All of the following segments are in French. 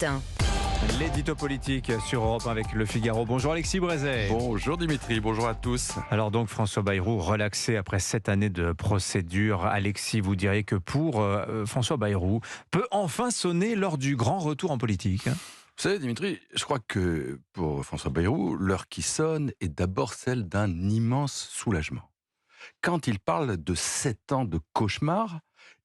matin. L'édito politique sur Europe 1 avec Le Figaro. Bonjour Alexis Brézet. Bonjour Dimitri, bonjour à tous. Alors donc François Bayrou relaxé après 7 années de procédure. Alexis, vous diriez que pour François Bayrou peut enfin sonner lors du grand retour en politique. Vous savez Dimitri, je crois que pour François Bayrou, l'heure qui sonne est d'abord celle d'un immense soulagement. Quand il parle de 7 ans de cauchemar,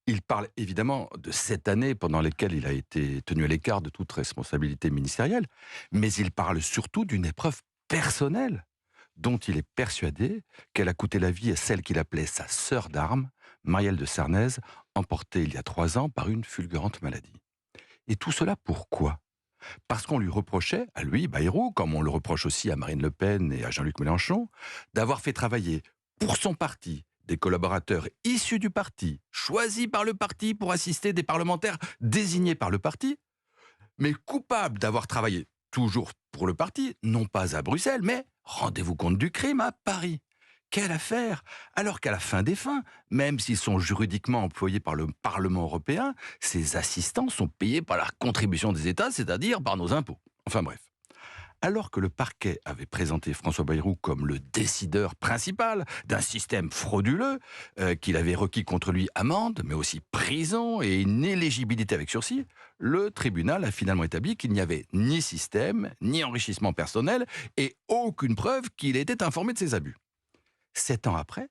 il parle évidemment de 7 années pendant lesquelles il a été tenu à l'écart de toute responsabilité ministérielle, mais il parle surtout d'une épreuve personnelle dont il est persuadé qu'elle a coûté la vie à celle qu'il appelait sa sœur d'armes, Marielle de Sarnez, emportée il y a 3 ans par une fulgurante maladie. Et tout cela pourquoi ? Parce qu'on lui reprochait, à lui, Bayrou, comme on le reproche aussi à Marine Le Pen et à Jean-Luc Mélenchon, d'avoir fait travailler pour son parti des collaborateurs issus du parti, choisis par le parti pour assister des parlementaires désignés par le parti, mais coupables d'avoir travaillé toujours pour le parti, non pas à Bruxelles, mais, rendez-vous compte du crime, à Paris. Quelle affaire! Alors qu'à la fin des fins, même s'ils sont juridiquement employés par le Parlement européen, ces assistants sont payés par la contribution des États, c'est-à-dire par nos impôts. Enfin bref. Alors que le parquet avait présenté François Bayrou comme le décideur principal d'un système frauduleux, qu'il avait requis contre lui amende, mais aussi prison et une éligibilité avec sursis, le tribunal a finalement établi qu'il n'y avait ni système, ni enrichissement personnel et aucune preuve qu'il était informé de ses abus. 7 ans après,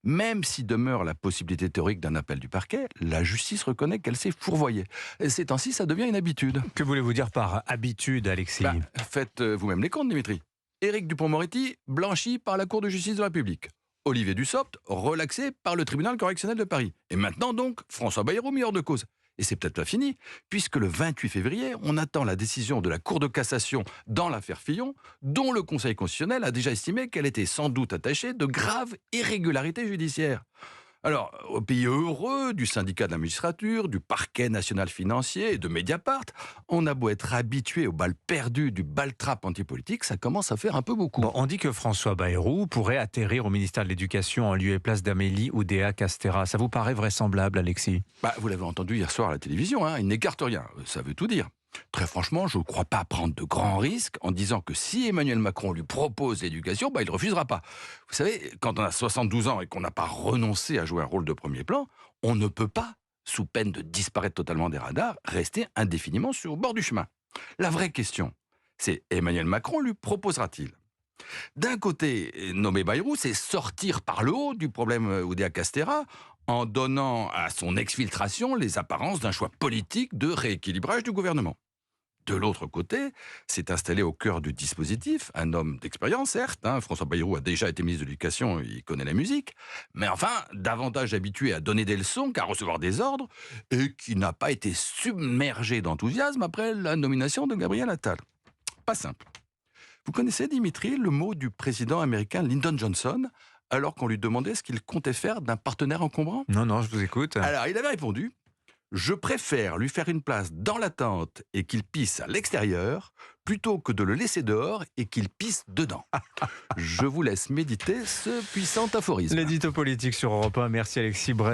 même si demeure la possibilité théorique d'un appel du parquet, la justice reconnaît qu'elle s'est fourvoyée. Et ces temps-ci, ça devient une habitude. Que voulez-vous dire par habitude, Alexis ? Faites vous-même les comptes, Dimitri. Éric Dupond-Moretti, blanchi par la Cour de justice de la République. Olivier Dussopt, relaxé par le tribunal correctionnel de Paris. Et maintenant donc, François Bayrou mis hors de cause. Et c'est peut-être pas fini, puisque le 28 février, on attend la décision de la Cour de cassation dans l'affaire Fillon, dont le Conseil constitutionnel a déjà estimé qu'elle était sans doute attachée de graves irrégularités judiciaires. Alors, au pays heureux du syndicat de la magistrature, du parquet national financier et de Mediapart, on a beau être habitué aux balles perdues du bal-trap antipolitique, ça commence à faire un peu beaucoup. Bon, on dit que François Bayrou pourrait atterrir au ministère de l'Éducation en lieu et place d'Amélie Oudéa-Castéra. Ça vous paraît vraisemblable, Alexis ? Vous l'avez entendu hier soir à la télévision, il n'écarte rien, ça veut tout dire. Très franchement, je ne crois pas prendre de grands risques en disant que si Emmanuel Macron lui propose l'éducation, il ne refusera pas. Vous savez, quand on a 72 ans et qu'on n'a pas renoncé à jouer un rôle de premier plan, on ne peut pas, sous peine de disparaître totalement des radars, rester indéfiniment sur le bord du chemin. La vraie question, c'est Emmanuel Macron lui proposera-t-il ? D'un côté, nommer Bayrou, c'est sortir par le haut du problème Oudéa-Castéra en donnant à son exfiltration les apparences d'un choix politique de rééquilibrage du gouvernement. De l'autre côté, c'est installé au cœur du dispositif un homme d'expérience, certes. François Bayrou a déjà été ministre de l'Éducation, il connaît la musique, mais enfin, davantage habitué à donner des leçons qu'à recevoir des ordres, et qui n'a pas été submergé d'enthousiasme après la nomination de Gabriel Attal. Pas simple. Vous connaissez, Dimitri, le mot du président américain Lyndon Johnson, alors qu'on lui demandait ce qu'il comptait faire d'un partenaire encombrant ? Non, je vous écoute. Alors, il avait répondu: je préfère lui faire une place dans la tente et qu'il pisse à l'extérieur, plutôt que de le laisser dehors et qu'il pisse dedans. Je vous laisse méditer ce puissant aphorisme. L'édito politique sur Europe 1. Merci Alexis Brézet.